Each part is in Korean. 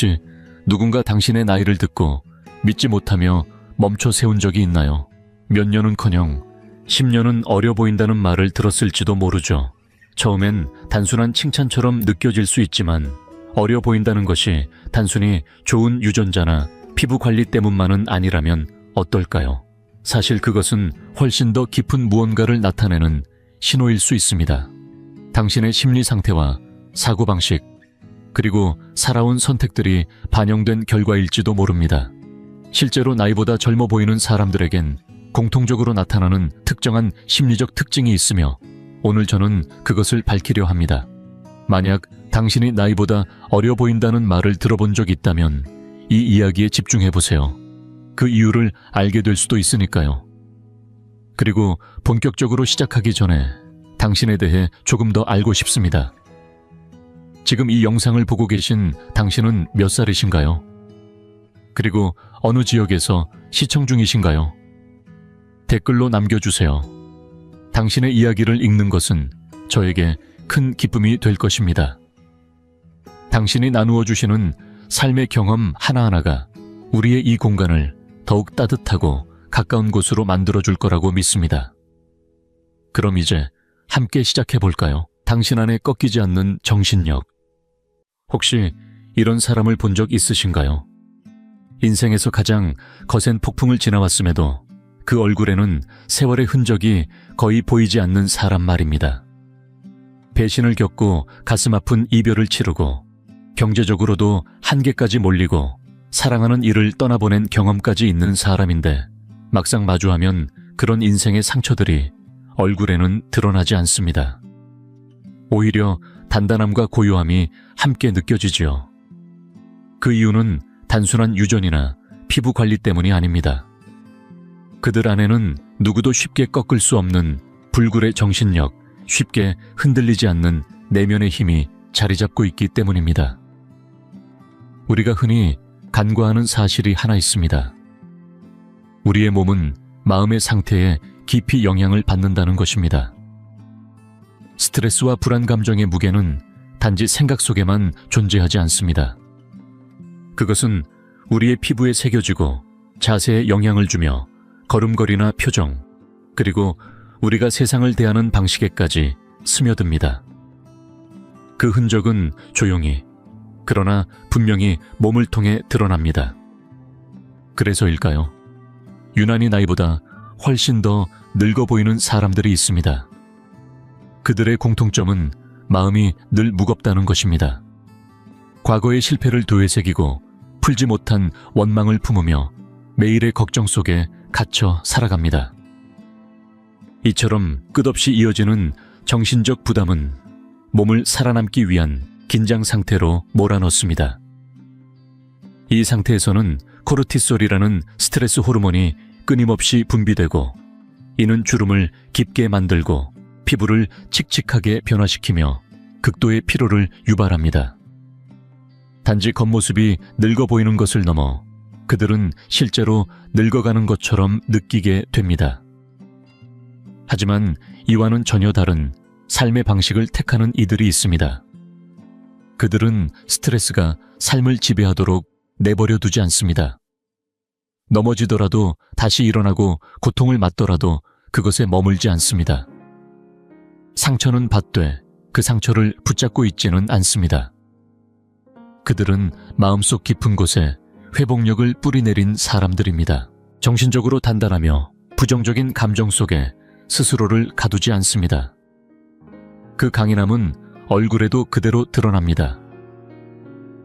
혹시 누군가 당신의 나이를 듣고 믿지 못하며 멈춰 세운 적이 있나요? 몇 년은커녕 10년은 어려 보인다는 말을 들었을지도 모르죠. 처음엔 단순한 칭찬처럼 느껴질 수 있지만 어려 보인다는 것이 단순히 좋은 유전자나 피부 관리 때문만은 아니라면 어떨까요? 사실 그것은 훨씬 더 깊은 무언가를 나타내는 신호일 수 있습니다. 당신의 심리 상태와 사고방식, 그리고 살아온 선택들이 반영된 결과일지도 모릅니다. 실제로 나이보다 젊어 보이는 사람들에겐 공통적으로 나타나는 특정한 심리적 특징이 있으며 오늘 저는 그것을 밝히려 합니다. 만약 당신이 나이보다 어려 보인다는 말을 들어본 적 있다면 이 이야기에 집중해보세요. 그 이유를 알게 될 수도 있으니까요. 그리고 본격적으로 시작하기 전에 당신에 대해 조금 더 알고 싶습니다. 지금 이 영상을 보고 계신 당신은 몇 살이신가요? 그리고 어느 지역에서 시청 중이신가요? 댓글로 남겨주세요. 당신의 이야기를 읽는 것은 저에게 큰 기쁨이 될 것입니다. 당신이 나누어 주시는 삶의 경험 하나하나가 우리의 이 공간을 더욱 따뜻하고 가까운 곳으로 만들어줄 거라고 믿습니다. 그럼 이제 함께 시작해볼까요? 당신 안에 꺾이지 않는 정신력. 혹시 이런 사람을 본 적 있으신가요? 인생에서 가장 거센 폭풍을 지나왔음에도 그 얼굴에는 세월의 흔적이 거의 보이지 않는 사람 말입니다. 배신을 겪고 가슴 아픈 이별을 치르고 경제적으로도 한계까지 몰리고 사랑하는 이를 떠나보낸 경험까지 있는 사람인데 막상 마주하면 그런 인생의 상처들이 얼굴에는 드러나지 않습니다. 오히려 단단함과 고요함이 함께 느껴지지요. 그 이유는 단순한 유전이나 피부 관리 때문이 아닙니다. 그들 안에는 누구도 쉽게 꺾을 수 없는 불굴의 정신력, 쉽게 흔들리지 않는 내면의 힘이 자리 잡고 있기 때문입니다. 우리가 흔히 간과하는 사실이 하나 있습니다. 우리의 몸은 마음의 상태에 깊이 영향을 받는다는 것입니다. 스트레스와 불안 감정의 무게는 단지 생각 속에만 존재하지 않습니다. 그것은 우리의 피부에 새겨지고 자세에 영향을 주며 걸음걸이나 표정, 그리고 우리가 세상을 대하는 방식에까지 스며듭니다. 그 흔적은 조용히, 그러나 분명히 몸을 통해 드러납니다. 그래서일까요? 유난히 나이보다 훨씬 더 늙어 보이는 사람들이 있습니다. 그들의 공통점은 마음이 늘 무겁다는 것입니다. 과거의 실패를 되새기고 풀지 못한 원망을 품으며 매일의 걱정 속에 갇혀 살아갑니다. 이처럼 끝없이 이어지는 정신적 부담은 몸을 살아남기 위한 긴장 상태로 몰아넣습니다. 이 상태에서는 코르티솔이라는 스트레스 호르몬이 끊임없이 분비되고 이는 주름을 깊게 만들고 피부를 칙칙하게 변화시키며 극도의 피로를 유발합니다. 단지 겉모습이 늙어 보이는 것을 넘어 그들은 실제로 늙어가는 것처럼 느끼게 됩니다. 하지만 이와는 전혀 다른 삶의 방식을 택하는 이들이 있습니다. 그들은 스트레스가 삶을 지배하도록 내버려 두지 않습니다. 넘어지더라도 다시 일어나고 고통을 맞더라도 그것에 머물지 않습니다. 상처는 받되 그 상처를 붙잡고 있지는 않습니다. 그들은 마음속 깊은 곳에 회복력을 뿌리내린 사람들입니다. 정신적으로 단단하며 부정적인 감정 속에 스스로를 가두지 않습니다. 그 강인함은 얼굴에도 그대로 드러납니다.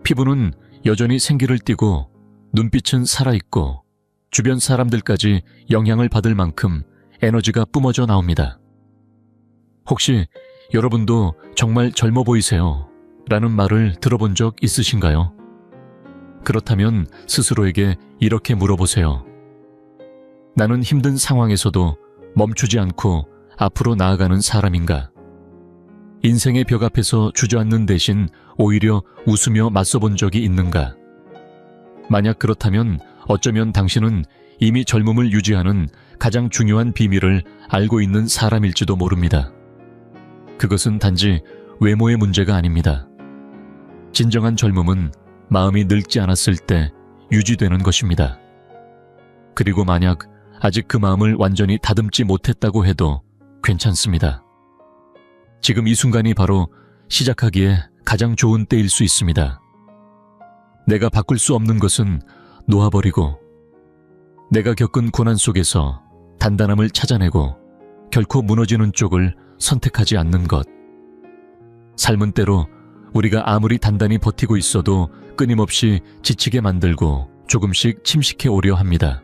피부는 여전히 생기를 띠고 눈빛은 살아있고 주변 사람들까지 영향을 받을 만큼 에너지가 뿜어져 나옵니다. 혹시 여러분도 정말 젊어 보이세요? 라는 말을 들어본 적 있으신가요? 그렇다면 스스로에게 이렇게 물어보세요. 나는 힘든 상황에서도 멈추지 않고 앞으로 나아가는 사람인가? 인생의 벽 앞에서 주저앉는 대신 오히려 웃으며 맞서본 적이 있는가? 만약 그렇다면 어쩌면 당신은 이미 젊음을 유지하는 가장 중요한 비밀을 알고 있는 사람일지도 모릅니다. 그것은 단지 외모의 문제가 아닙니다. 진정한 젊음은 마음이 늙지 않았을 때 유지되는 것입니다. 그리고 만약 아직 그 마음을 완전히 다듬지 못했다고 해도 괜찮습니다. 지금 이 순간이 바로 시작하기에 가장 좋은 때일 수 있습니다. 내가 바꿀 수 없는 것은 놓아버리고, 내가 겪은 고난 속에서 단단함을 찾아내고 결코 무너지는 쪽을 선택하지 않는 것. 삶은 때로 우리가 아무리 단단히 버티고 있어도 끊임없이 지치게 만들고 조금씩 침식해 오려 합니다.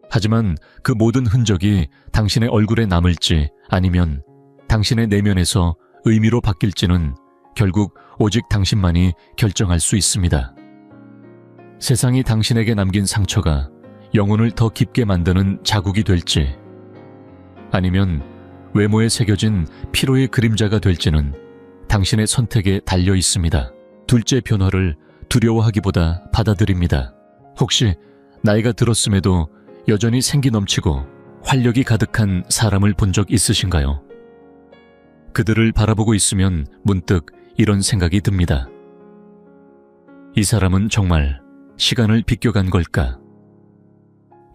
하지만 그 모든 흔적이 당신의 얼굴에 남을지 아니면 당신의 내면에서 의미로 바뀔지는 결국 오직 당신만이 결정할 수 있습니다. 세상이 당신에게 남긴 상처가 영혼을 더 깊게 만드는 자국이 될지, 아니면 외모에 새겨진 피로의 그림자가 될지는 당신의 선택에 달려 있습니다. 둘째 변화를 두려워하기보다 받아들입니다. 혹시 나이가 들었음에도 여전히 생기 넘치고 활력이 가득한 사람을 본 적 있으신가요? 그들을 바라보고 있으면 문득 이런 생각이 듭니다. 이 사람은 정말 시간을 비껴간 걸까?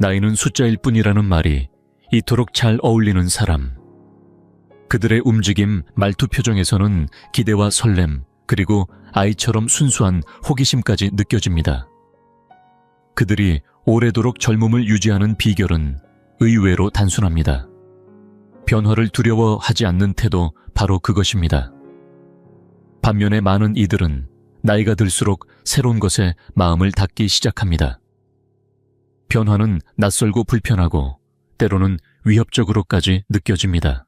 나이는 숫자일 뿐이라는 말이 이토록 잘 어울리는 사람. 그들의 움직임, 말투 표정에서는 기대와 설렘, 그리고 아이처럼 순수한 호기심까지 느껴집니다. 그들이 오래도록 젊음을 유지하는 비결은 의외로 단순합니다. 변화를 두려워하지 않는 태도, 바로 그것입니다. 반면에 많은 이들은 나이가 들수록 새로운 것에 마음을 닫기 시작합니다. 변화는 낯설고 불편하고 때로는 위협적으로까지 느껴집니다.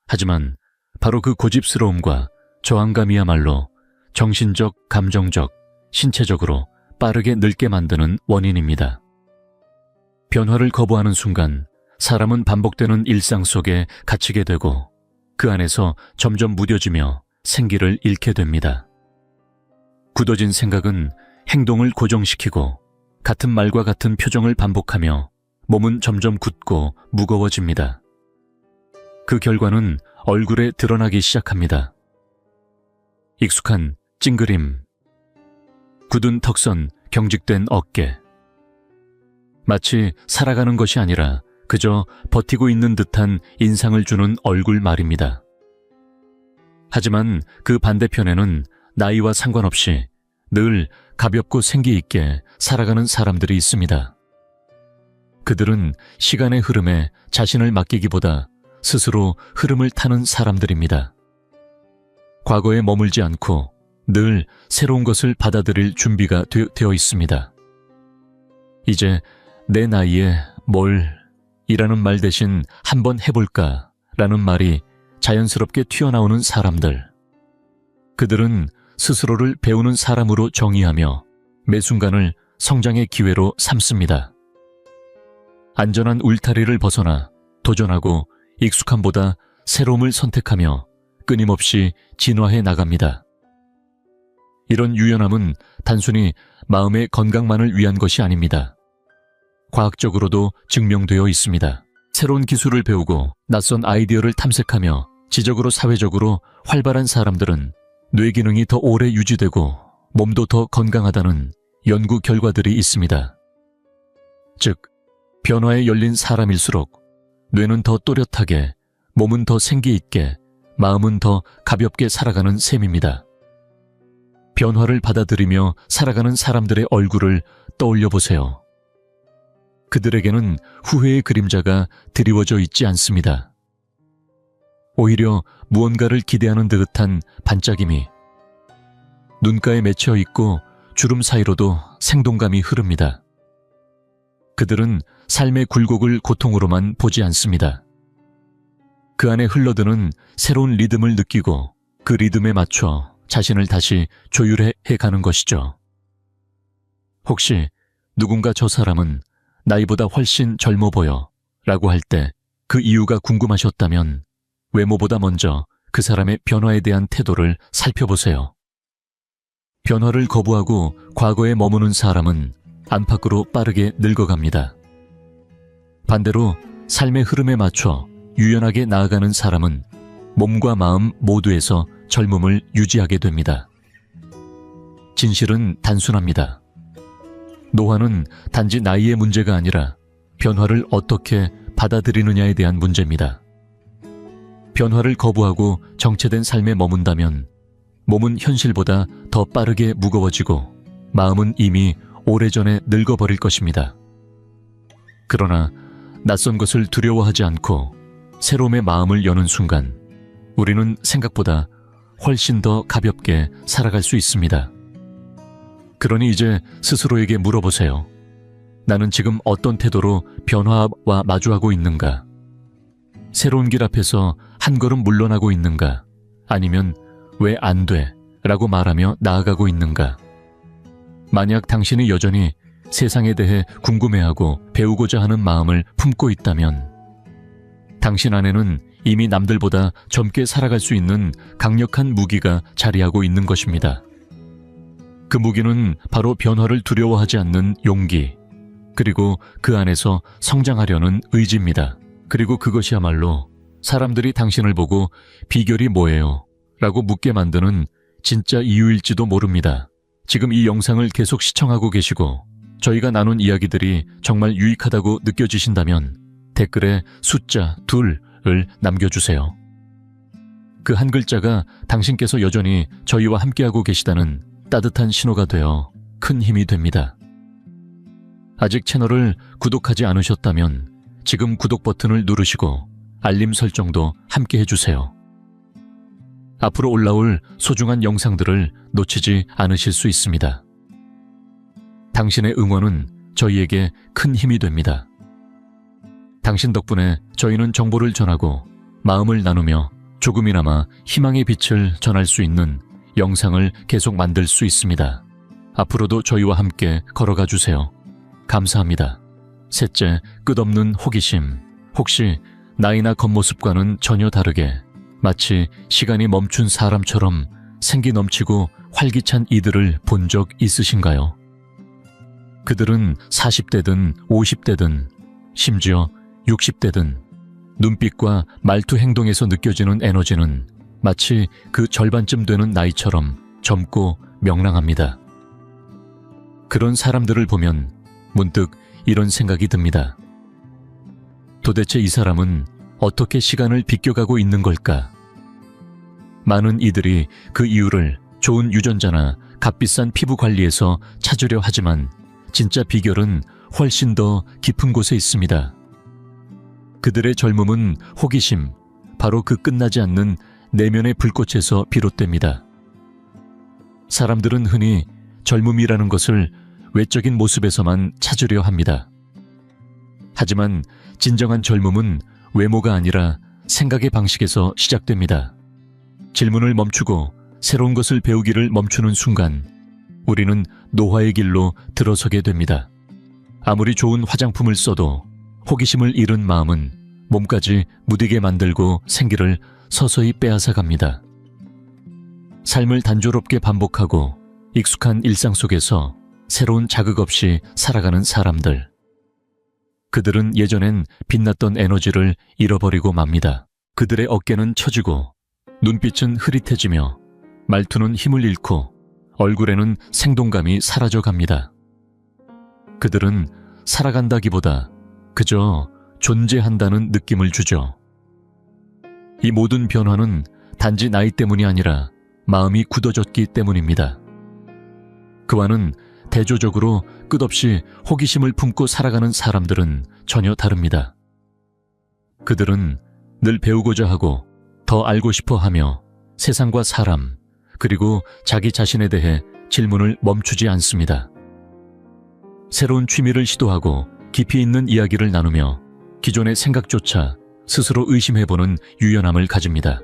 하지만 바로 그 고집스러움과 저항감이야말로 정신적, 감정적, 신체적으로 빠르게 늙게 만드는 원인입니다. 변화를 거부하는 순간 사람은 반복되는 일상 속에 갇히게 되고 그 안에서 점점 무뎌지며 생기를 잃게 됩니다. 굳어진 생각은 행동을 고정시키고 같은 말과 같은 표정을 반복하며 몸은 점점 굳고 무거워집니다. 그 결과는 얼굴에 드러나기 시작합니다. 익숙한 찡그림, 굳은 턱선, 경직된 어깨. 마치 살아가는 것이 아니라 그저 버티고 있는 듯한 인상을 주는 얼굴 말입니다. 하지만 그 반대편에는 나이와 상관없이 늘 가볍고 생기 있게 살아가는 사람들이 있습니다. 그들은 시간의 흐름에 자신을 맡기기보다 스스로 흐름을 타는 사람들입니다. 과거에 머물지 않고 늘 새로운 것을 받아들일 준비가 되어 있습니다. 이제 내 나이에 뭘 이라는 말 대신 한번 해볼까 라는 말이 자연스럽게 튀어나오는 사람들. 그들은 스스로를 배우는 사람으로 정의하며 매 순간을 성장의 기회로 삼습니다. 안전한 울타리를 벗어나 도전하고 익숙함보다 새로움을 선택하며 끊임없이 진화해 나갑니다. 이런 유연함은 단순히 마음의 건강만을 위한 것이 아닙니다. 과학적으로도 증명되어 있습니다. 새로운 기술을 배우고 낯선 아이디어를 탐색하며 지적으로 사회적으로 활발한 사람들은 뇌 기능이 더 오래 유지되고 몸도 더 건강하다는 연구 결과들이 있습니다. 즉, 변화에 열린 사람일수록 뇌는 더 또렷하게, 몸은 더 생기 있게, 마음은 더 가볍게 살아가는 셈입니다. 변화를 받아들이며 살아가는 사람들의 얼굴을 떠올려 보세요. 그들에게는 후회의 그림자가 드리워져 있지 않습니다. 오히려 무언가를 기대하는 듯한 반짝임이 눈가에 맺혀 있고 주름 사이로도 생동감이 흐릅니다. 그들은 삶의 굴곡을 고통으로만 보지 않습니다. 그 안에 흘러드는 새로운 리듬을 느끼고 그 리듬에 맞춰 자신을 다시 조율해 가는 것이죠. 혹시 누군가 저 사람은 나이보다 훨씬 젊어 보여 라고 할 때 그 이유가 궁금하셨다면 외모보다 먼저 그 사람의 변화에 대한 태도를 살펴보세요. 변화를 거부하고 과거에 머무는 사람은 안팎으로 빠르게 늙어갑니다. 반대로 삶의 흐름에 맞춰 유연하게 나아가는 사람은 몸과 마음 모두에서 젊음을 유지하게 됩니다. 진실은 단순합니다. 노화는 단지 나이의 문제가 아니라 변화를 어떻게 받아들이느냐에 대한 문제입니다. 변화를 거부하고 정체된 삶에 머문다면 몸은 현실보다 더 빠르게 무거워지고 마음은 이미 오래전에 늙어버릴 것입니다. 그러나 낯선 것을 두려워하지 않고 새로움의 마음을 여는 순간 우리는 생각보다 훨씬 더 가볍게 살아갈 수 있습니다. 그러니 이제 스스로에게 물어보세요. 나는 지금 어떤 태도로 변화와 마주하고 있는가? 새로운 길 앞에서 한 걸음 물러나고 있는가? 아니면 왜 안 돼? 라고 말하며 나아가고 있는가? 만약 당신이 여전히 세상에 대해 궁금해하고 배우고자 하는 마음을 품고 있다면 당신 안에는 이미 남들보다 젊게 살아갈 수 있는 강력한 무기가 자리하고 있는 것입니다. 그 무기는 바로 변화를 두려워하지 않는 용기, 그리고 그 안에서 성장하려는 의지입니다. 그리고 그것이야말로 사람들이 당신을 보고 비결이 뭐예요? 라고 묻게 만드는 진짜 이유일지도 모릅니다. 지금 이 영상을 계속 시청하고 계시고 저희가 나눈 이야기들이 정말 유익하다고 느껴지신다면 댓글에 숫자 2을 남겨주세요. 그 한 글자가 당신께서 여전히 저희와 함께하고 계시다는 따뜻한 신호가 되어 큰 힘이 됩니다. 아직 채널을 구독하지 않으셨다면 지금 구독 버튼을 누르시고 알림 설정도 함께 해주세요. 앞으로 올라올 소중한 영상들을 놓치지 않으실 수 있습니다. 당신의 응원은 저희에게 큰 힘이 됩니다. 당신 덕분에 저희는 정보를 전하고 마음을 나누며 조금이나마 희망의 빛을 전할 수 있는 영상을 계속 만들 수 있습니다. 앞으로도 저희와 함께 걸어가 주세요. 감사합니다. 셋째, 끝없는 호기심. 혹시 나이나 겉모습과는 전혀 다르게 마치 시간이 멈춘 사람처럼 생기 넘치고 활기찬 이들을 본 적 있으신가요? 그들은 40대든 50대든 심지어 60대든 눈빛과 말투 행동에서 느껴지는 에너지는 마치 그 절반쯤 되는 나이처럼 젊고 명랑합니다. 그런 사람들을 보면 문득 이런 생각이 듭니다. 도대체 이 사람은 어떻게 시간을 비껴가고 있는 걸까? 많은 이들이 그 이유를 좋은 유전자나 값비싼 피부 관리에서 찾으려 하지만 진짜 비결은 훨씬 더 깊은 곳에 있습니다. 그들의 젊음은 호기심, 바로 그 끝나지 않는 내면의 불꽃에서 비롯됩니다. 사람들은 흔히 젊음이라는 것을 외적인 모습에서만 찾으려 합니다. 하지만 진정한 젊음은 외모가 아니라 생각의 방식에서 시작됩니다. 질문을 멈추고 새로운 것을 배우기를 멈추는 순간 우리는 노화의 길로 들어서게 됩니다. 아무리 좋은 화장품을 써도 호기심을 잃은 마음은 몸까지 무디게 만들고 생기를 서서히 빼앗아 갑니다. 삶을 단조롭게 반복하고 익숙한 일상 속에서 새로운 자극 없이 살아가는 사람들. 그들은 예전엔 빛났던 에너지를 잃어버리고 맙니다. 그들의 어깨는 처지고 눈빛은 흐릿해지며 말투는 힘을 잃고 얼굴에는 생동감이 사라져 갑니다. 그들은 살아간다기보다 그저 존재한다는 느낌을 주죠. 이 모든 변화는 단지 나이 때문이 아니라 마음이 굳어졌기 때문입니다. 그와는 대조적으로 끝없이 호기심을 품고 살아가는 사람들은 전혀 다릅니다. 그들은 늘 배우고자 하고 더 알고 싶어 하며 세상과 사람, 그리고 자기 자신에 대해 질문을 멈추지 않습니다. 새로운 취미를 시도하고 깊이 있는 이야기를 나누며 기존의 생각조차 스스로 의심해보는 유연함을 가집니다.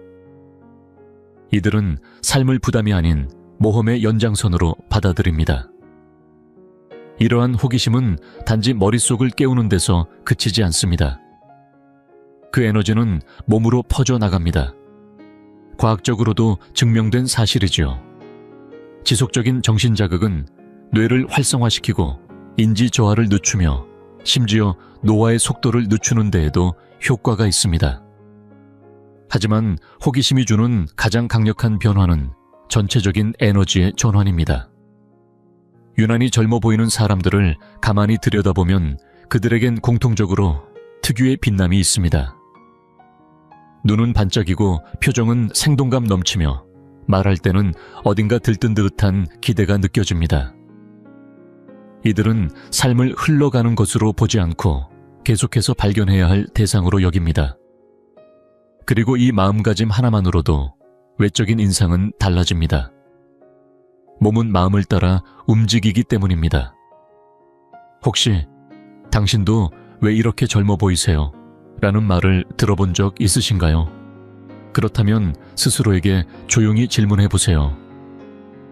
이들은 삶을 부담이 아닌 모험의 연장선으로 받아들입니다. 이러한 호기심은 단지 머릿속을 깨우는 데서 그치지 않습니다. 그 에너지는 몸으로 퍼져나갑니다. 과학적으로도 증명된 사실이지요. 지속적인 정신자극은 뇌를 활성화시키고 인지 저하를 늦추며 심지어 노화의 속도를 늦추는 데에도 효과가 있습니다. 하지만 호기심이 주는 가장 강력한 변화는 전체적인 에너지의 전환입니다. 유난히 젊어 보이는 사람들을 가만히 들여다보면 그들에겐 공통적으로 특유의 빛남이 있습니다. 눈은 반짝이고 표정은 생동감 넘치며 말할 때는 어딘가 들뜬 듯한 기대가 느껴집니다. 이들은 삶을 흘러가는 것으로 보지 않고 계속해서 발견해야 할 대상으로 여깁니다. 그리고 이 마음가짐 하나만으로도 외적인 인상은 달라집니다. 몸은 마음을 따라 움직이기 때문입니다. 혹시 당신도 왜 이렇게 젊어 보이세요? 라는 말을 들어본 적 있으신가요? 그렇다면 스스로에게 조용히 질문해 보세요.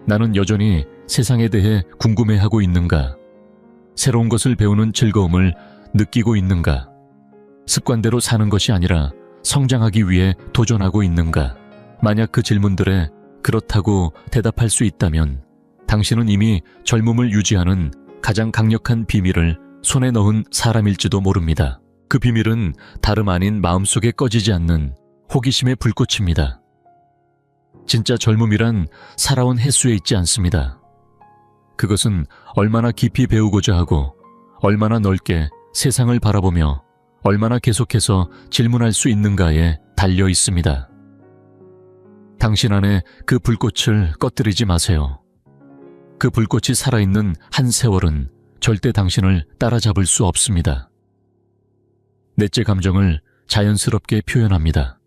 나는 여전히 세상에 대해 궁금해하고 있는가? 새로운 것을 배우는 즐거움을 느끼고 있는가? 습관대로 사는 것이 아니라 성장하기 위해 도전하고 있는가? 만약 그 질문들에 그렇다고 대답할 수 있다면 당신은 이미 젊음을 유지하는 가장 강력한 비밀을 손에 넣은 사람일지도 모릅니다. 그 비밀은 다름 아닌 마음속에 꺼지지 않는 호기심의 불꽃입니다. 진짜 젊음이란 살아온 횟수에 있지 않습니다. 그것은 얼마나 깊이 배우고자 하고 얼마나 넓게 세상을 바라보며 얼마나 계속해서 질문할 수 있는가에 달려 있습니다. 당신 안에 그 불꽃을 꺼뜨리지 마세요. 그 불꽃이 살아있는 한 세월은 절대 당신을 따라잡을 수 없습니다. 넷째 감정을 자연스럽게 표현합니다.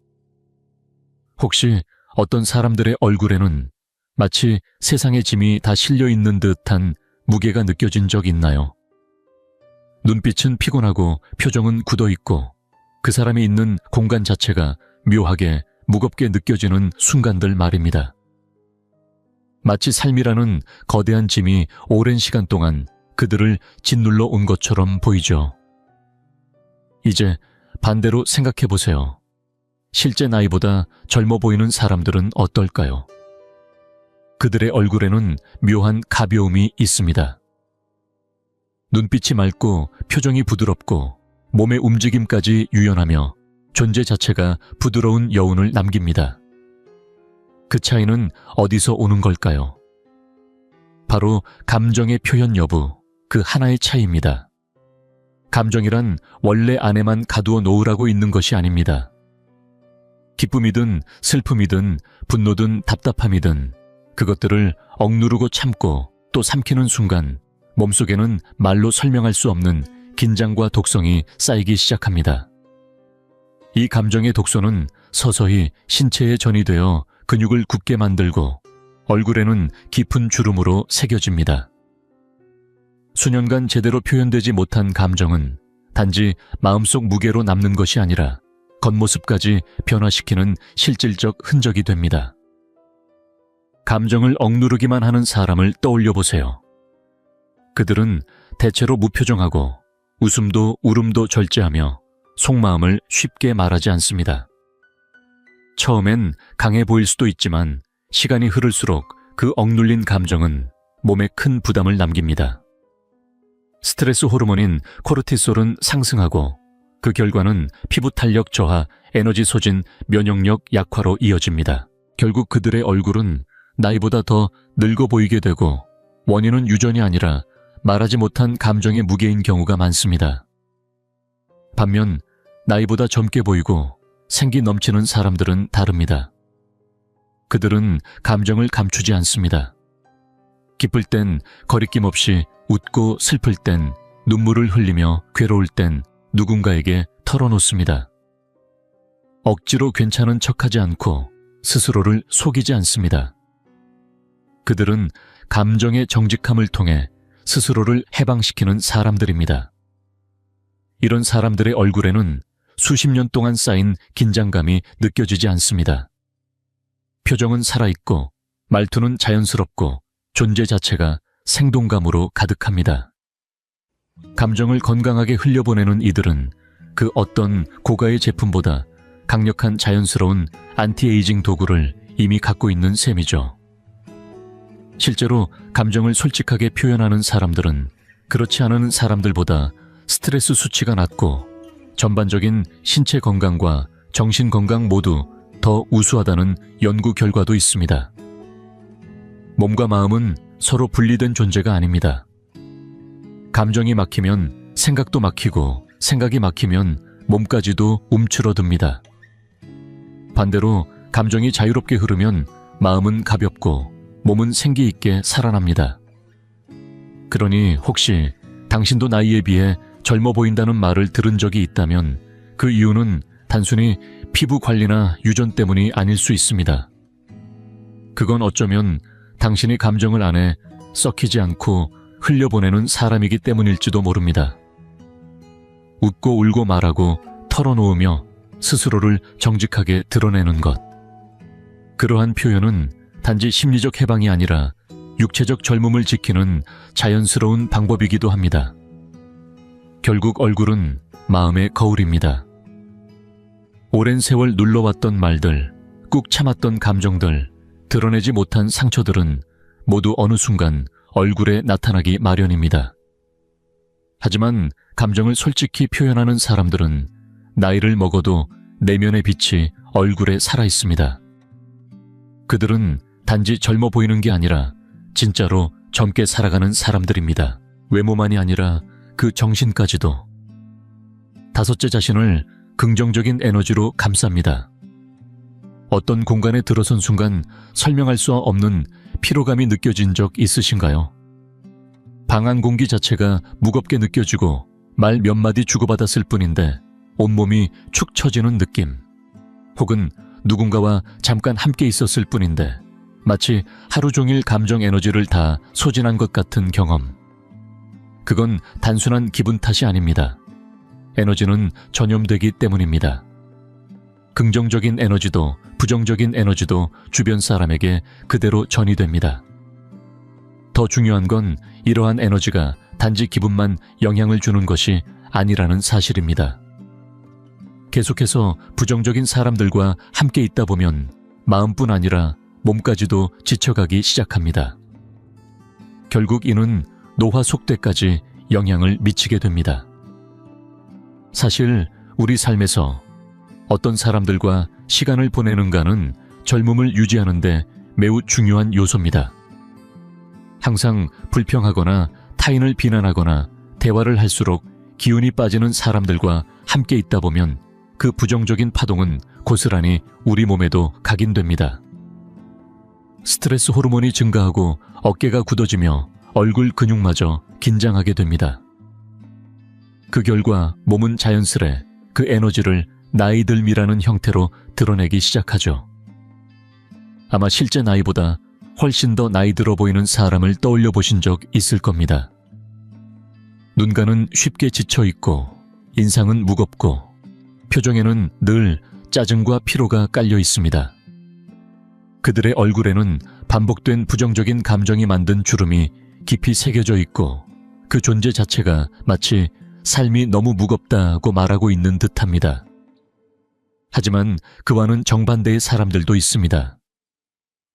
혹시 어떤 사람들의 얼굴에는 마치 세상의 짐이 다 실려있는 듯한 무게가 느껴진 적 있나요? 눈빛은 피곤하고 표정은 굳어있고 그 사람이 있는 공간 자체가 묘하게 무겁게 느껴지는 순간들 말입니다. 마치 삶이라는 거대한 짐이 오랜 시간 동안 그들을 짓눌러 온 것처럼 보이죠. 이제 반대로 생각해 보세요. 실제 나이보다 젊어 보이는 사람들은 어떨까요? 그들의 얼굴에는 묘한 가벼움이 있습니다. 눈빛이 맑고 표정이 부드럽고 몸의 움직임까지 유연하며 존재 자체가 부드러운 여운을 남깁니다. 그 차이는 어디서 오는 걸까요? 바로 감정의 표현 여부, 그 하나의 차이입니다. 감정이란 원래 안에만 가두어 놓으라고 있는 것이 아닙니다. 기쁨이든 슬픔이든 분노든 답답함이든 그것들을 억누르고 참고 또 삼키는 순간 몸속에는 말로 설명할 수 없는 긴장과 독성이 쌓이기 시작합니다. 이 감정의 독소는 서서히 신체에 전이되어 근육을 굳게 만들고 얼굴에는 깊은 주름으로 새겨집니다. 수년간 제대로 표현되지 못한 감정은 단지 마음속 무게로 남는 것이 아니라 겉모습까지 변화시키는 실질적 흔적이 됩니다. 감정을 억누르기만 하는 사람을 떠올려 보세요. 그들은 대체로 무표정하고 웃음도 울음도 절제하며 속마음을 쉽게 말하지 않습니다. 처음엔 강해 보일 수도 있지만 시간이 흐를수록 그 억눌린 감정은 몸에 큰 부담을 남깁니다. 스트레스 호르몬인 코르티솔은 상승하고 그 결과는 피부 탄력 저하, 에너지 소진, 면역력 약화로 이어집니다. 결국 그들의 얼굴은 나이보다 더 늙어 보이게 되고 원인은 유전이 아니라 말하지 못한 감정의 무게인 경우가 많습니다. 반면 나이보다 젊게 보이고 생기 넘치는 사람들은 다릅니다. 그들은 감정을 감추지 않습니다. 기쁠 땐 거리낌 없이 웃고 슬플 땐 눈물을 흘리며 괴로울 땐 누군가에게 털어놓습니다. 억지로 괜찮은 척하지 않고 스스로를 속이지 않습니다. 그들은 감정의 정직함을 통해 스스로를 해방시키는 사람들입니다. 이런 사람들의 얼굴에는 수십 년 동안 쌓인 긴장감이 느껴지지 않습니다. 표정은 살아있고 말투는 자연스럽고 존재 자체가 생동감으로 가득합니다. 감정을 건강하게 흘려보내는 이들은 그 어떤 고가의 제품보다 강력한 자연스러운 안티에이징 도구를 이미 갖고 있는 셈이죠. 실제로 감정을 솔직하게 표현하는 사람들은 그렇지 않은 사람들보다 스트레스 수치가 낮고 전반적인 신체 건강과 정신 건강 모두 더 우수하다는 연구 결과도 있습니다. 몸과 마음은 서로 분리된 존재가 아닙니다. 감정이 막히면 생각도 막히고 생각이 막히면 몸까지도 움츠러듭니다. 반대로 감정이 자유롭게 흐르면 마음은 가볍고 몸은 생기 있게 살아납니다. 그러니 혹시 당신도 나이에 비해 젊어 보인다는 말을 들은 적이 있다면 그 이유는 단순히 피부 관리나 유전 때문이 아닐 수 있습니다. 그건 어쩌면 당신이 감정을 안에 썩히지 않고 흘려보내는 사람이기 때문일지도 모릅니다. 웃고 울고 말하고 털어놓으며 스스로를 정직하게 드러내는 것. 그러한 표현은 단지 심리적 해방이 아니라 육체적 젊음을 지키는 자연스러운 방법이기도 합니다. 결국 얼굴은 마음의 거울입니다. 오랜 세월 눌러왔던 말들, 꾹 참았던 감정들, 드러내지 못한 상처들은 모두 어느 순간 얼굴에 나타나기 마련입니다. 하지만 감정을 솔직히 표현하는 사람들은 나이를 먹어도 내면의 빛이 얼굴에 살아있습니다. 그들은 단지 젊어 보이는 게 아니라 진짜로 젊게 살아가는 사람들입니다. 외모만이 아니라 그 정신까지도. 다섯째 자신을 긍정적인 에너지로 감쌉니다. 어떤 공간에 들어선 순간 설명할 수 없는 피로감이 느껴진 적 있으신가요? 방 안 공기 자체가 무겁게 느껴지고 말 몇 마디 주고받았을 뿐인데 온몸이 축 처지는 느낌. 혹은 누군가와 잠깐 함께 있었을 뿐인데 마치 하루 종일 감정 에너지를 다 소진한 것 같은 경험. 그건 단순한 기분 탓이 아닙니다. 에너지는 전염되기 때문입니다. 긍정적인 에너지도 부정적인 에너지도 주변 사람에게 그대로 전이됩니다. 더 중요한 건 이러한 에너지가 단지 기분만 영향을 주는 것이 아니라는 사실입니다. 계속해서 부정적인 사람들과 함께 있다 보면 마음뿐 아니라 몸까지도 지쳐가기 시작합니다. 결국 이는 노화 속대까지 영향을 미치게 됩니다. 사실 우리 삶에서 어떤 사람들과 시간을 보내는가는 젊음을 유지하는 데 매우 중요한 요소입니다. 항상 불평하거나 타인을 비난하거나 대화를 할수록 기운이 빠지는 사람들과 함께 있다 보면 그 부정적인 파동은 고스란히 우리 몸에도 각인됩니다. 스트레스 호르몬이 증가하고 어깨가 굳어지며 얼굴 근육마저 긴장하게 됩니다. 그 결과 몸은 자연스레 그 에너지를 나이 듦이라는 형태로 드러내기 시작하죠. 아마 실제 나이보다 훨씬 더 나이 들어 보이는 사람을 떠올려 보신 적 있을 겁니다. 눈가는 쉽게 지쳐 있고 인상은 무겁고 표정에는 늘 짜증과 피로가 깔려 있습니다. 그들의 얼굴에는 반복된 부정적인 감정이 만든 주름이 깊이 새겨져 있고 그 존재 자체가 마치 삶이 너무 무겁다고 말하고 있는 듯합니다. 하지만 그와는 정반대의 사람들도 있습니다.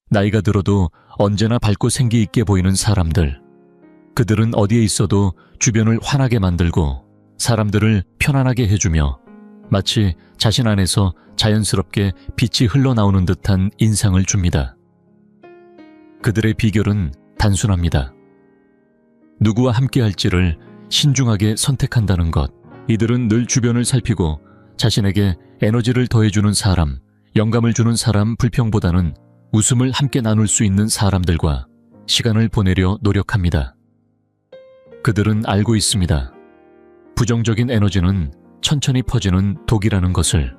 나이가 들어도 언제나 밝고 생기 있게 보이는 사람들. 그들은 어디에 있어도 주변을 환하게 만들고 사람들을 편안하게 해주며 마치 자신 안에서 자연스럽게 빛이 흘러나오는 듯한 인상을 줍니다. 그들의 비결은 단순합니다. 누구와 함께 할지를 신중하게 선택한다는 것. 이들은 늘 주변을 살피고 자신에게 에너지를 더해주는 사람, 영감을 주는 사람 불평보다는 웃음을 함께 나눌 수 있는 사람들과 시간을 보내려 노력합니다. 그들은 알고 있습니다. 부정적인 에너지는 천천히 퍼지는 독이라는 것을.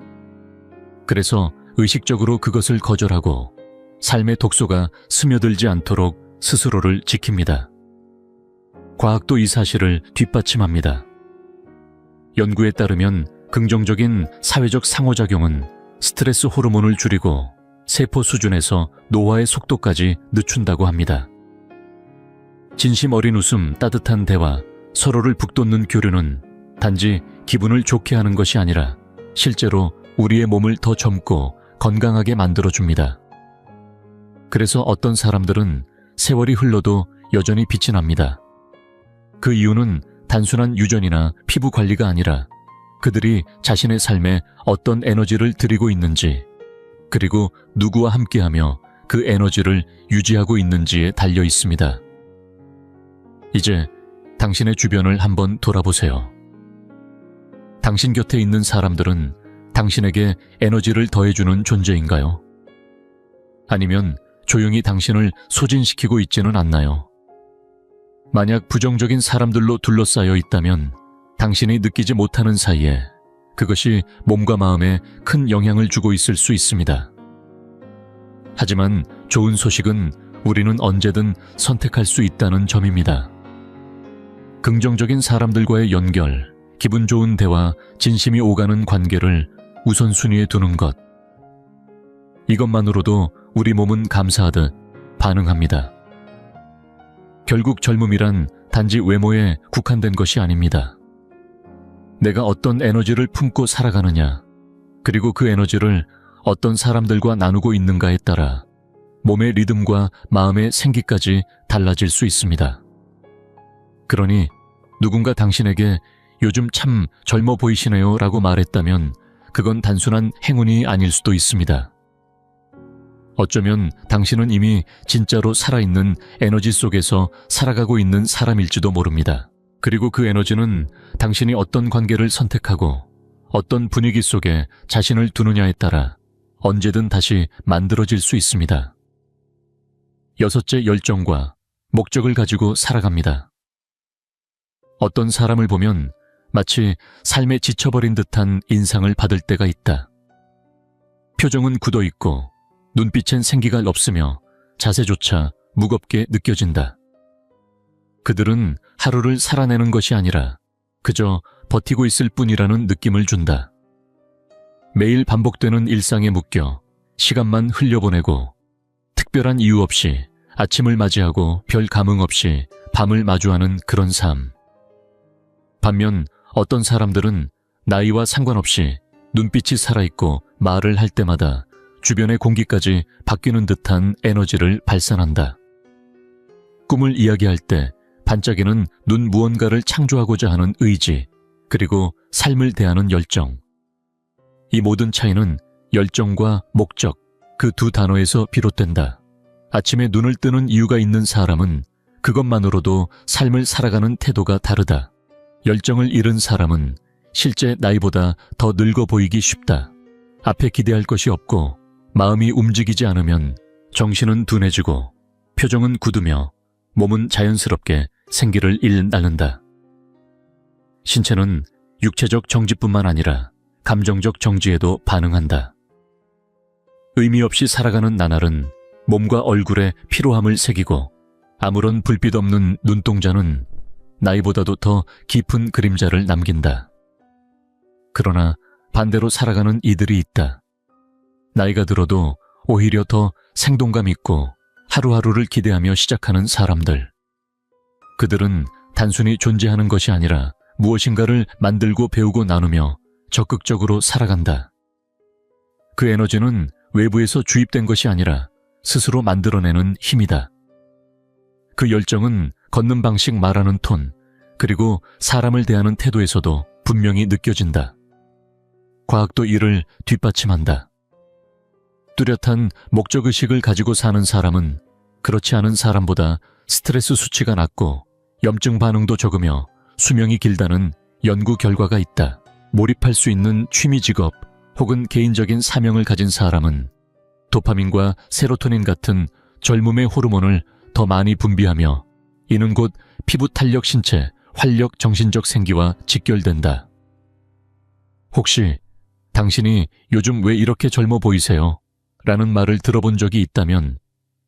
그래서 의식적으로 그것을 거절하고 삶의 독소가 스며들지 않도록 스스로를 지킵니다. 과학도 이 사실을 뒷받침합니다. 연구에 따르면 긍정적인 사회적 상호작용은 스트레스 호르몬을 줄이고 세포 수준에서 노화의 속도까지 늦춘다고 합니다. 진심 어린 웃음, 따뜻한 대화, 서로를 북돋는 교류는 단지 기분을 좋게 하는 것이 아니라 실제로 우리의 몸을 더 젊고 건강하게 만들어줍니다. 그래서 어떤 사람들은 세월이 흘러도 여전히 빛이 납니다. 그 이유는 단순한 유전이나 피부 관리가 아니라 그들이 자신의 삶에 어떤 에너지를 들이고 있는지, 그리고 누구와 함께하며 그 에너지를 유지하고 있는지에 달려 있습니다. 이제 당신의 주변을 한번 돌아보세요. 당신 곁에 있는 사람들은 당신에게 에너지를 더해주는 존재인가요? 아니면 조용히 당신을 소진시키고 있지는 않나요? 만약 부정적인 사람들로 둘러싸여 있다면 당신이 느끼지 못하는 사이에 그것이 몸과 마음에 큰 영향을 주고 있을 수 있습니다. 하지만 좋은 소식은 우리는 언제든 선택할 수 있다는 점입니다. 긍정적인 사람들과의 연결, 기분 좋은 대화, 진심이 오가는 관계를 우선순위에 두는 것. 이것만으로도 우리 몸은 감사하듯 반응합니다. 결국 젊음이란 단지 외모에 국한된 것이 아닙니다. 내가 어떤 에너지를 품고 살아가느냐, 그리고 그 에너지를 어떤 사람들과 나누고 있는가에 따라 몸의 리듬과 마음의 생기까지 달라질 수 있습니다. 그러니 누군가 당신에게 요즘 참 젊어 보이시네요 라고 말했다면 그건 단순한 행운이 아닐 수도 있습니다. 어쩌면 당신은 이미 진짜로 살아있는 에너지 속에서 살아가고 있는 사람일지도 모릅니다. 그리고 그 에너지는 당신이 어떤 관계를 선택하고 어떤 분위기 속에 자신을 두느냐에 따라 언제든 다시 만들어질 수 있습니다. 여섯째, 열정과 목적을 가지고 살아갑니다. 어떤 사람을 보면 마치 삶에 지쳐버린 듯한 인상을 받을 때가 있다. 표정은 굳어있고 눈빛엔 생기가 없으며 자세조차 무겁게 느껴진다. 그들은 하루를 살아내는 것이 아니라 그저 버티고 있을 뿐이라는 느낌을 준다. 매일 반복되는 일상에 묶여 시간만 흘려보내고 특별한 이유 없이 아침을 맞이하고 별 감흥 없이 밤을 마주하는 그런 삶. 반면 어떤 사람들은 나이와 상관없이 눈빛이 살아있고 말을 할 때마다 주변의 공기까지 바뀌는 듯한 에너지를 발산한다. 꿈을 이야기할 때 반짝이는 눈 무언가를 창조하고자 하는 의지, 그리고 삶을 대하는 열정. 이 모든 차이는 열정과 목적, 그 두 단어에서 비롯된다. 아침에 눈을 뜨는 이유가 있는 사람은 그것만으로도 삶을 살아가는 태도가 다르다. 열정을 잃은 사람은 실제 나이보다 더 늙어 보이기 쉽다. 앞에 기대할 것이 없고 마음이 움직이지 않으면 정신은 둔해지고 표정은 굳으며 몸은 자연스럽게 생기를 잃는다. 신체는 육체적 정지뿐만 아니라 감정적 정지에도 반응한다. 의미 없이 살아가는 나날은 몸과 얼굴에 피로함을 새기고 아무런 불빛 없는 눈동자는 나이보다도 더 깊은 그림자를 남긴다. 그러나 반대로 살아가는 이들이 있다. 나이가 들어도 오히려 더 생동감 있고 하루하루를 기대하며 시작하는 사람들. 그들은 단순히 존재하는 것이 아니라 무엇인가를 만들고 배우고 나누며 적극적으로 살아간다. 그 에너지는 외부에서 주입된 것이 아니라 스스로 만들어내는 힘이다. 그 열정은 걷는 방식, 말하는 톤, 그리고 사람을 대하는 태도에서도 분명히 느껴진다. 과학도 이를 뒷받침한다. 뚜렷한 목적의식을 가지고 사는 사람은 그렇지 않은 사람보다 스트레스 수치가 낮고 염증 반응도 적으며 수명이 길다는 연구 결과가 있다. 몰입할 수 있는 취미 직업 혹은 개인적인 사명을 가진 사람은 도파민과 세로토닌 같은 젊음의 호르몬을 더 많이 분비하며 이는 곧 피부 탄력, 신체, 활력, 정신적 생기와 직결된다. 혹시 당신이 요즘 왜 이렇게 젊어 보이세요? 라는 말을 들어본 적이 있다면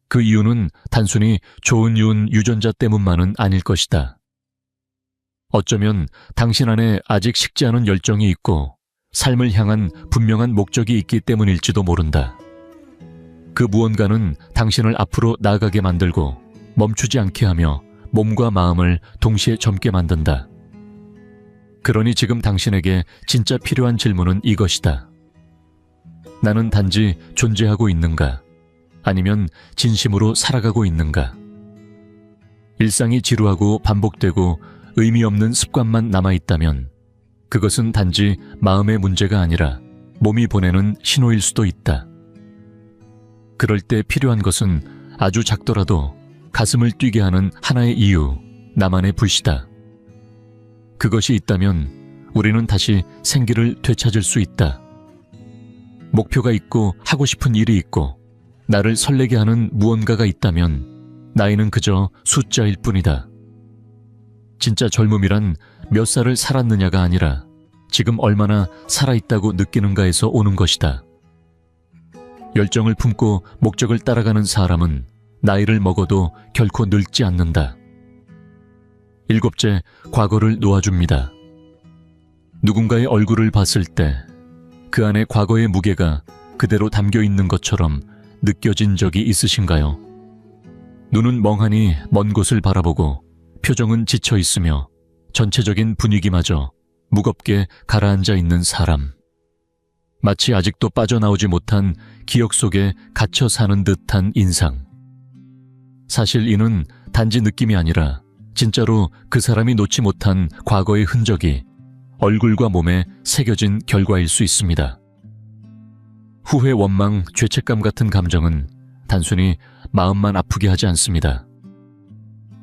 그 이유는 단순히 좋은 이윤 유전자 때문만은 아닐 것이다. 어쩌면 당신 안에 아직 식지 않은 열정이 있고 삶을 향한 분명한 목적이 있기 때문일지도 모른다. 그 무언가는 당신을 앞으로 나아가게 만들고 멈추지 않게 하며 몸과 마음을 동시에 젊게 만든다. 그러니 지금 당신에게 진짜 필요한 질문은 이것이다. 나는 단지 존재하고 있는가? 아니면 진심으로 살아가고 있는가? 일상이 지루하고 반복되고 의미 없는 습관만 남아있다면 그것은 단지 마음의 문제가 아니라 몸이 보내는 신호일 수도 있다. 그럴 때 필요한 것은 아주 작더라도 가슴을 뛰게 하는 하나의 이유, 나만의 불씨다. 그것이 있다면 우리는 다시 생기를 되찾을 수 있다. 목표가 있고 하고 싶은 일이 있고 나를 설레게 하는 무언가가 있다면 나이는 그저 숫자일 뿐이다. 진짜 젊음이란 몇 살을 살았느냐가 아니라 지금 얼마나 살아있다고 느끼는가에서 오는 것이다. 열정을 품고 목적을 따라가는 사람은 나이를 먹어도 결코 늙지 않는다. 7째, 과거를 놓아줍니다. 누군가의 얼굴을 봤을 때 그 안에 과거의 무게가 그대로 담겨 있는 것처럼 느껴진 적이 있으신가요? 눈은 멍하니 먼 곳을 바라보고 표정은 지쳐 있으며 전체적인 분위기마저 무겁게 가라앉아 있는 사람. 마치 아직도 빠져나오지 못한 기억 속에 갇혀 사는 듯한 인상. 사실 이는 단지 느낌이 아니라 진짜로 그 사람이 놓지 못한 과거의 흔적이 얼굴과 몸에 새겨진 결과일 수 있습니다. 후회, 원망, 죄책감 같은 감정은 단순히 마음만 아프게 하지 않습니다.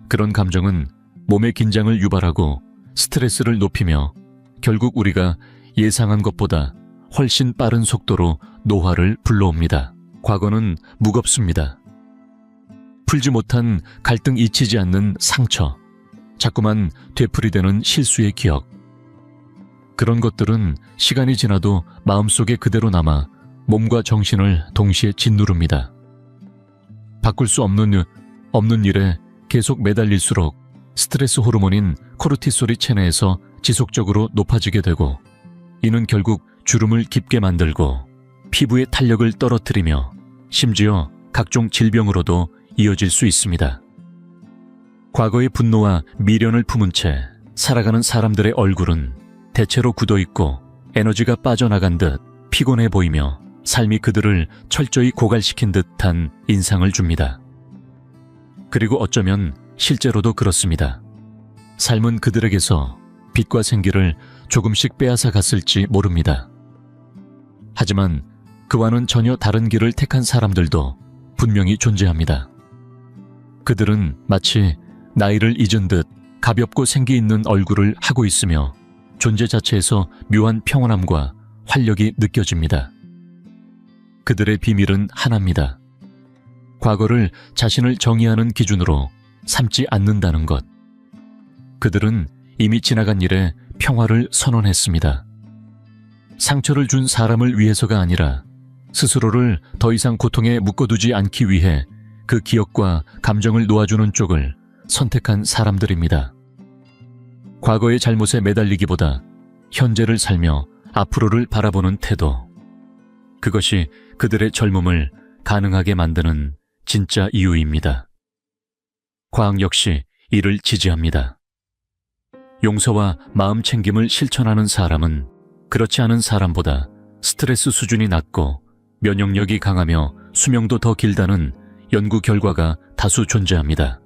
그런 감정은 몸의 긴장을 유발하고 스트레스를 높이며 결국 우리가 예상한 것보다 훨씬 빠른 속도로 노화를 불러옵니다. 과거는 무겁습니다. 풀지 못한 갈등 잊히지 않는 상처, 자꾸만 되풀이되는 실수의 기억. 그런 것들은 시간이 지나도 마음속에 그대로 남아 몸과 정신을 동시에 짓누릅니다. 바꿀 수 없는 일에 계속 매달릴수록 스트레스 호르몬인 코르티솔이 체내에서 지속적으로 높아지게 되고 이는 결국 주름을 깊게 만들고 피부의 탄력을 떨어뜨리며 심지어 각종 질병으로도 이어질 수 있습니다. 과거의 분노와 미련을 품은 채 살아가는 사람들의 얼굴은 대체로 굳어있고 에너지가 빠져나간 듯 피곤해 보이며 삶이 그들을 철저히 고갈시킨 듯한 인상을 줍니다. 그리고 어쩌면 실제로도 그렇습니다. 삶은 그들에게서 빛과 생기를 조금씩 빼앗아 갔을지 모릅니다. 하지만 그와는 전혀 다른 길을 택한 사람들도 분명히 존재합니다. 그들은 마치 나이를 잊은 듯 가볍고 생기 있는 얼굴을 하고 있으며 존재 자체에서 묘한 평온함과 활력이 느껴집니다. 그들의 비밀은 하나입니다. 과거를 자신을 정의하는 기준으로 삼지 않는다는 것. 그들은 이미 지나간 일에 평화를 선언했습니다. 상처를 준 사람을 위해서가 아니라 스스로를 더 이상 고통에 묶어두지 않기 위해 그 기억과 감정을 놓아주는 쪽을 선택한 사람들입니다. 과거의 잘못에 매달리기보다 현재를 살며 앞으로를 바라보는 태도. 그것이 그들의 젊음을 가능하게 만드는 진짜 이유입니다. 과학 역시 이를 지지합니다. 용서와 마음 챙김을 실천하는 사람은 그렇지 않은 사람보다 스트레스 수준이 낮고 면역력이 강하며 수명도 더 길다는 연구 결과가 다수 존재합니다.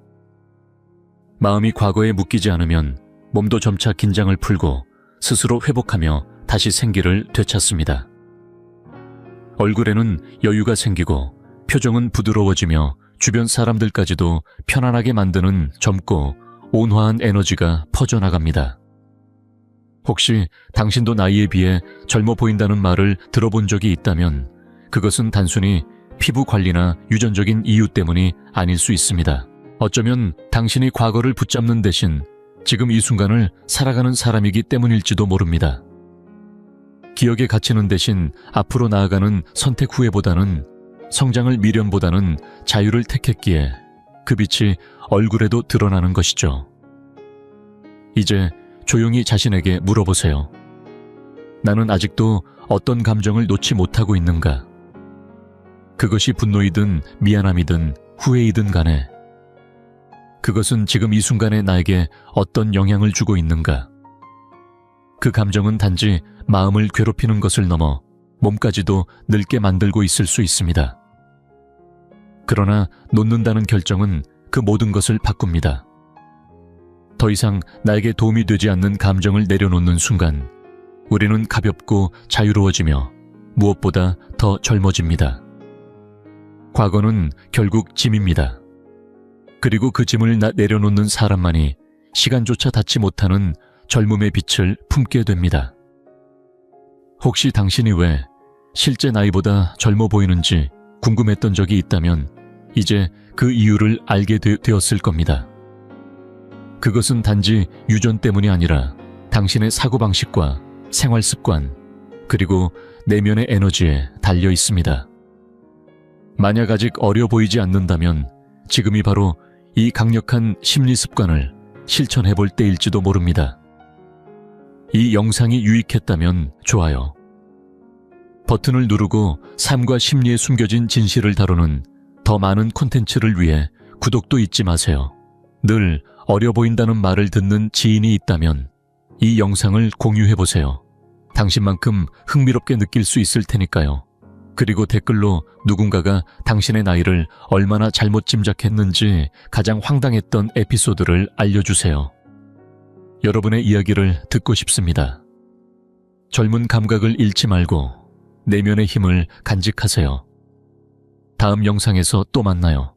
마음이 과거에 묶이지 않으면 몸도 점차 긴장을 풀고 스스로 회복하며 다시 생기를 되찾습니다. 얼굴에는 여유가 생기고 표정은 부드러워지며 주변 사람들까지도 편안하게 만드는 젊고 온화한 에너지가 퍼져나갑니다. 혹시 당신도 나이에 비해 젊어 보인다는 말을 들어본 적이 있다면 그것은 단순히 피부 관리나 유전적인 이유 때문이 아닐 수 있습니다. 어쩌면 당신이 과거를 붙잡는 대신 지금 이 순간을 살아가는 사람이기 때문일지도 모릅니다. 기억에 갇히는 대신 앞으로 나아가는 선택 후회보다는 성장을 미련보다는 자유를 택했기에 그 빛이 얼굴에도 드러나는 것이죠. 이제 조용히 자신에게 물어보세요. 나는 아직도 어떤 감정을 놓지 못하고 있는가? 그것이 분노이든 미안함이든 후회이든 간에 그것은 지금 이 순간에 나에게 어떤 영향을 주고 있는가? 그 감정은 단지 마음을 괴롭히는 것을 넘어 몸까지도 늙게 만들고 있을 수 있습니다. 그러나 놓는다는 결정은 그 모든 것을 바꿉니다. 더 이상 나에게 도움이 되지 않는 감정을 내려놓는 순간 우리는 가볍고 자유로워지며 무엇보다 더 젊어집니다. 과거는 결국 짐입니다. 그리고 그 짐을 내려놓는 사람만이 시간조차 닿지 못하는 젊음의 빛을 품게 됩니다. 혹시 당신이 왜 실제 나이보다 젊어 보이는지 궁금했던 적이 있다면 이제 그 이유를 알게 되었을 겁니다. 그것은 단지 유전 때문이 아니라 당신의 사고방식과 생활습관, 그리고 내면의 에너지에 달려 있습니다. 만약 아직 어려 보이지 않는다면 지금이 바로 이 강력한 심리 습관을 실천해 볼 때일지도 모릅니다. 이 영상이 유익했다면 좋아요. 버튼을 누르고 삶과 심리에 숨겨진 진실을 다루는 더 많은 콘텐츠를 위해 구독도 잊지 마세요. 늘 어려 보인다는 말을 듣는 지인이 있다면 이 영상을 공유해보세요. 당신만큼 흥미롭게 느낄 수 있을 테니까요. 그리고 댓글로 누군가가 당신의 나이를 얼마나 잘못 짐작했는지 가장 황당했던 에피소드를 알려주세요. 여러분의 이야기를 듣고 싶습니다. 젊은 감각을 잃지 말고 내면의 힘을 간직하세요. 다음 영상에서 또 만나요.